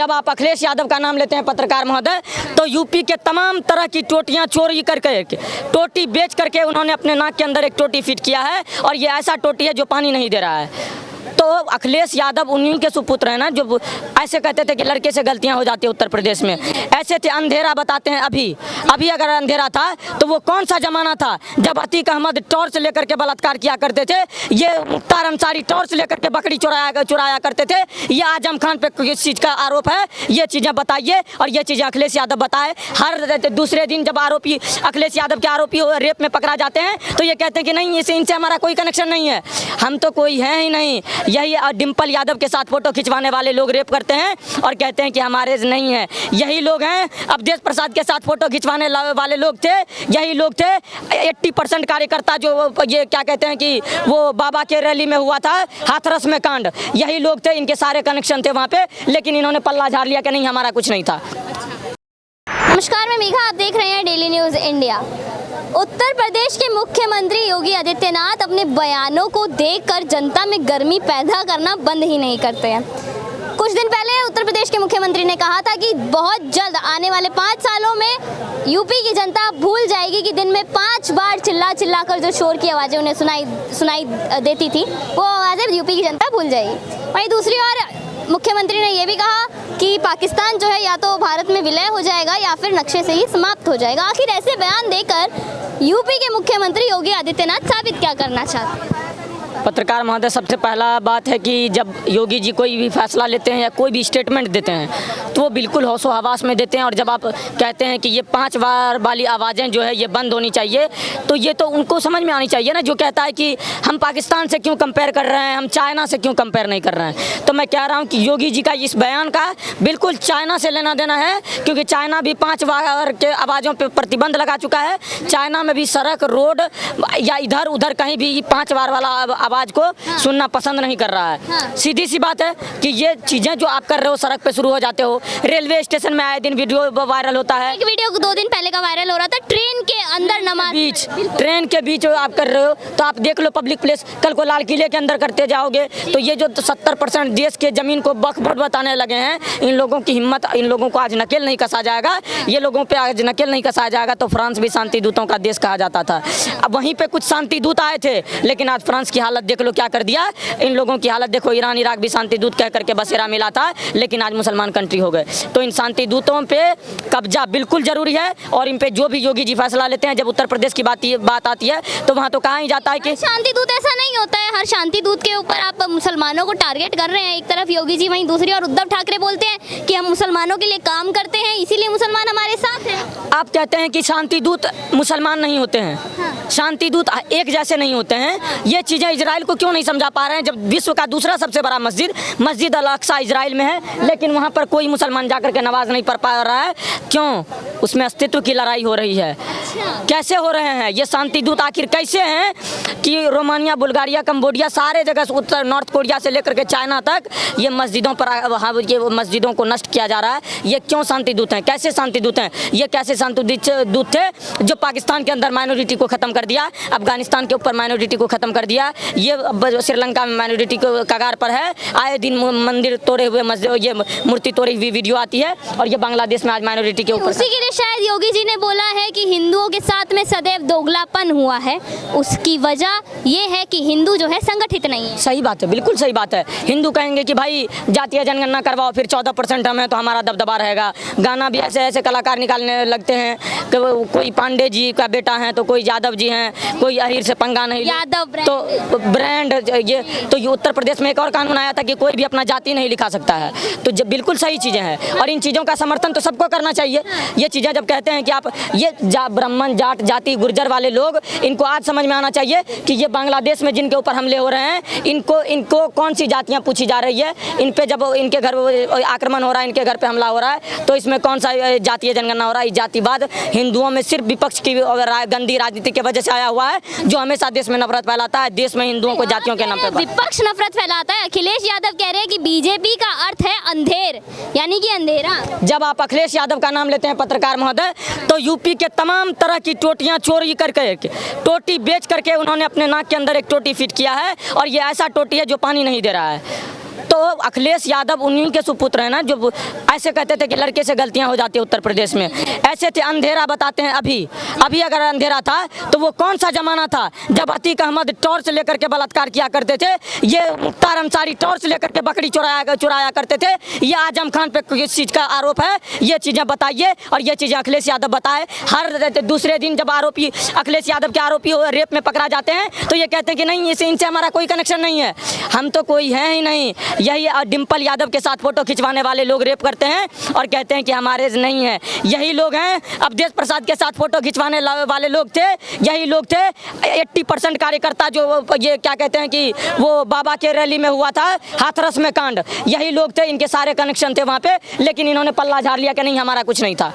जब आप अखिलेश यादव का नाम लेते हैं पत्रकार महोदय, तो यूपी के तमाम तरह की टोटियां चोरी करके, टोटी बेच करके उन्होंने अपने नाक के अंदर एक टोटी फिट किया है, और ये ऐसा टोटी है जो पानी नहीं दे रहा है। तो अखिलेश यादव उन्हीं के सुपुत्र हैं ना, जो ऐसे कहते थे कि लड़के से गलतियां हो जाती है उत्तर प्रदेश में। ऐसे थे, अंधेरा बताते हैं। अभी अगर अंधेरा था तो वो कौन सा जमाना था जब अतीक अहमद टॉर्च लेकर के बलात्कार किया करते थे, ये मुख्तार अंसारी टॉर्च लेकर के बकरी चुराया करते थे। ये आजम खान पे किस चीज़ का आरोप है, ये चीज़ें बताइए, और ये चीज़ें अखिलेश यादव बताए। हर दूसरे दिन जब आरोपी अखिलेश यादव के आरोपी रेप में पकड़ा जाते हैं तो ये कहते हैं कि नहीं, इनसे हमारा कोई कनेक्शन नहीं है, हम तो कोई है ही नहीं। यही डिम्पल यादव के साथ फोटो खिंचवाने वाले लोग रेप करते हैं और कहते हैं कि हमारे नहीं है। यही लोग हैं अवधेश प्रसाद के साथ फोटो खिंचवाने वाले लोग थे, यही लोग थे 80% कार्यकर्ता जो ये क्या कहते हैं कि वो बाबा के रैली में हुआ था हाथरस में कांड, यही लोग थे, इनके सारे कनेक्शन थे वहाँ पे, लेकिन इन्होंने पल्ला झाड़ लिया कि नहीं, हमारा कुछ नहीं था। नमस्कार, मैं मेघा, आप देख रहे हैं daily news India. Uttar Pradesh के मुख्यमंत्री योगी आदित्यनाथ अपने बयानों को देखकर जनता में गर्मी पैदा करना बंद ही नहीं करते हैं। कुछ दिन पहले उत्तर प्रदेश के मुख्यमंत्री ने कहा था कि बहुत जल्द आने वाले 5 सालों में यूपी की जनता भूल जाएगी कि दिन में 5 बार चिल्ला कर जो शोर की आवाज़ें उन्हें सुनाई देती थी, वो आवाज़ें यूपी की जनता भूल जाएगी। वहीं दूसरी ओर मुख्यमंत्री ने यह भी कहा कि पाकिस्तान जो है या तो भारत में विलय हो जाएगा या फिर नक्शे से ही समाप्त हो जाएगा। आखिर ऐसे बयान देकर यूपी के मुख्यमंत्री योगी आदित्यनाथ साबित क्या करना चाहते हैं? पत्रकार महोदय, सबसे पहला बात है कि जब योगी जी कोई भी फैसला लेते हैं या कोई भी स्टेटमेंट देते हैं तो वो बिल्कुल होशो हवास में देते हैं, और जब आप कहते हैं कि ये 5 बार वाली आवाज़ें जो है ये बंद होनी चाहिए, तो ये तो उनको समझ में आनी चाहिए ना। जो कहता है कि हम पाकिस्तान से क्यों कंपेयर कर रहे हैं, हम चाइना से क्यों कंपेयर नहीं कर रहे हैं, तो मैं कह रहा हूँ कि योगी जी का इस बयान का बिल्कुल चाइना से लेना देना है, क्योंकि चाइना भी 5 बार के आवाज़ों पर प्रतिबंध लगा चुका है। चाइना में भी सड़क, रोड या इधर उधर कहीं भी 5 बार वाला आवाज को सुनना पसंद नहीं कर रहा है। सीधी सी बात है कि ये चीजें जो आप कर रहे हो, सड़क पे शुरू हो जाते हो, रेलवे स्टेशन में आए दिन वीडियो वायरल होता है। एक वीडियो 2 दिन पहले का वायरल हो रहा था, ट्रेन के अंदर नमाज, ट्रेन के बीच आप कर रहे हो, तो आप देख लो पब्लिक प्लेस, कल को लाल किले के अंदर करते जाओगे तो ये जो 70% देश के जमीन को बखबोट बताने लगे हैं, इन लोगों की हिम्मत, इन लोगों को आज नकेल नहीं कसा जाएगा। ये लोगों पे आज नकेल नहीं कसा जाएगा तो फ्रांस भी शांति दूतों का देश कहा जाता था। अब वहीं पे कुछ शांति दूत आए थे, लेकिन आज फ्रांस की हालत देख लो क्या कर दिया। इन लोगों की हालत देखो, ईरान इराक भी शांति दूत कह करके बसेरा मिला था, लेकिन आज मुसलमान कंट्री हो गए। तो इन शांति दूतों पे कब्जा बिल्कुल जरूरी है, और इन पे जो भी योगी जी फैसला लेते हैं, जब उत्तर प्रदेश की बात आती है तो वहाँ तो कहा ही जाता है कि शांति दूत ऐसा नहीं होता है। हर शांति दूत के ऊपर आप मुसलमानों को टारगेट कर रहे हैं, एक तरफ योगी जी, वहीं दूसरी ओर उद्धव ठाकरे बोलते हैं कि हम मुसलमानों के लिए काम करते हैं, इसीलिए मुसलमान हमारे साथ हैं। आप कहते हैं कि शांति दूत मुसलमान नहीं होते हैं, शांति दूत एक जैसे नहीं होते हैं। ये चीजें इजराइल को क्यों नहीं समझा पा रहे हैं, जब विश्व का दूसरा सबसे बड़ा मस्जिद अल अक्सा इजराइल में है, लेकिन वहाँ पर कोई मुसलमान जाकर के नमाज नहीं पढ़ पा रहा है। क्यों? उसमें अस्तित्व की लड़ाई हो रही है। कैसे हो रहे हैं ये शांति दूत? आखिर कैसे हैं कि रोमानिया, बुल्गारिया, कंबोडिया, सारे जगह उत्तर नॉर्थ कोरिया से लेकर के चाइना तक ये मस्जिदों पर ये मस्जिदों को नष्ट किया जा रहा है। ये क्यों शांति दूत हैं? कैसे शांति दूत हैं? ये कैसे शांति दूत थे जो पाकिस्तान के अंदर माइनॉरिटी को खत्म कर दिया, अफगानिस्तान के ऊपर माइनॉरिटी को खत्म कर दिया, ये श्रीलंका में माइनॉरिटी को कगार पर है। आए दिन मंदिर तोड़े हुए, मस्जिद, ये मूर्ति तोड़ी हुई वीडियो आती है, और ये बांग्लादेश में आज माइनॉरिटी के ऊपर। उसी के लिए शायद योगी जी ने बोला है कि हिंदुओं के साथ में सदैव दोगलापन हुआ है। उसकी वजह ये है कि हिंदू जो है संगठित नहीं है। सही बात है, बिल्कुल सही बात है। हिंदू कहेंगे कि भाई जातीय जनगणना करवाओ, फिर 14% हमें तो हमारा दबदबा रहेगा। गाना भी ऐसे ऐसे कलाकार निकालने लगते हैं कि कोई पांडे जी का बेटा है तो कोई यादव जी हैं, कोई अहीर से पंगा नहीं, यादव तो ब्रांड। ये उत्तर प्रदेश में एक और कानून आया था कि कोई भी अपना जाति नहीं लिखा सकता है। तो जब बिल्कुल सही चीज़ें हैं, और इन चीज़ों का समर्थन तो सबको करना चाहिए। ये चीज़ें जब कहते हैं कि आप ये ब्राह्मण, जाट, जाति, गुर्जर वाले लोग, इनको आज समझ में आना चाहिए कि ये बांग्लादेश में जिनके ऊपर हमले हो रहे हैं, इनको कौन सी जातियाँ पूछी जा रही है। इन पे जब इनके घर आक्रमण हो रहा है, इनके घर पे हमला हो रहा है, तो इसमें कौन सा जातीय जनगणना हो रहा है? जातिवाद हिंदुओं में सिर्फ विपक्ष की गंदी राजनीति की वजह से आया हुआ है, जो हमेशा देश में नफरत फैलाता है, देश में हिंदुओं को जातियों के नाम पे विपक्ष नफरत फैलाता है। अखिलेश यादव कह रहे हैं कि बीजेपी का अर्थ है अंधेर, यानी कि अंधेरा। जब आप अखिलेश यादव का नाम लेते हैं पत्रकार महोदय, तो यूपी के तमाम तरह की टोटियां चोरी करके, टोटी बेच करके उन्होंने अपने नाक के अंदर एक टोटी फिट किया है, और ये ऐसा टोटी है जो पानी नहीं दे रहा है। तो अखिलेश यादव उन्हीं के सुपुत्र हैं ना, जो ऐसे कहते थे कि लड़के से गलतियां हो जाती है उत्तर प्रदेश में। ऐसे थे, अंधेरा बताते हैं। अभी अगर अंधेरा था तो वो कौन सा जमाना था जब अतीक अहमद टॉर्च लेकर के बलात्कार किया करते थे, ये मुख्तार अंसारी टॉर्च लेकर के बकरी चुराया करते थे, ये आजम खान पे किस चीज़ का आरोप है, ये चीज़ें बताइए। और ये चीज़ें अखिलेश यादव बताए। हर दूसरे दिन जब आरोपी अखिलेश यादव के आरोपी रेप में पकड़ा जाते हैं तो ये कहते हैं कि नहीं, इनसे हमारा कोई कनेक्शन नहीं है, हम तो कोई है ही नहीं। यही डिम्पल यादव के साथ फोटो खिंचवाने वाले लोग रेप करते हैं और कहते हैं कि हमारे नहीं है। यही लोग हैं अवधेश प्रसाद के साथ फोटो खिंचवाने वाले लोग थे, यही लोग थे 80% कार्यकर्ता जो ये क्या कहते हैं कि वो बाबा के रैली में हुआ था हाथरस में कांड, यही लोग थे, इनके सारे कनेक्शन थे वहाँ पे, लेकिन इन्होंने पल्ला झाड़ लिया कि नहीं, हमारा कुछ नहीं था।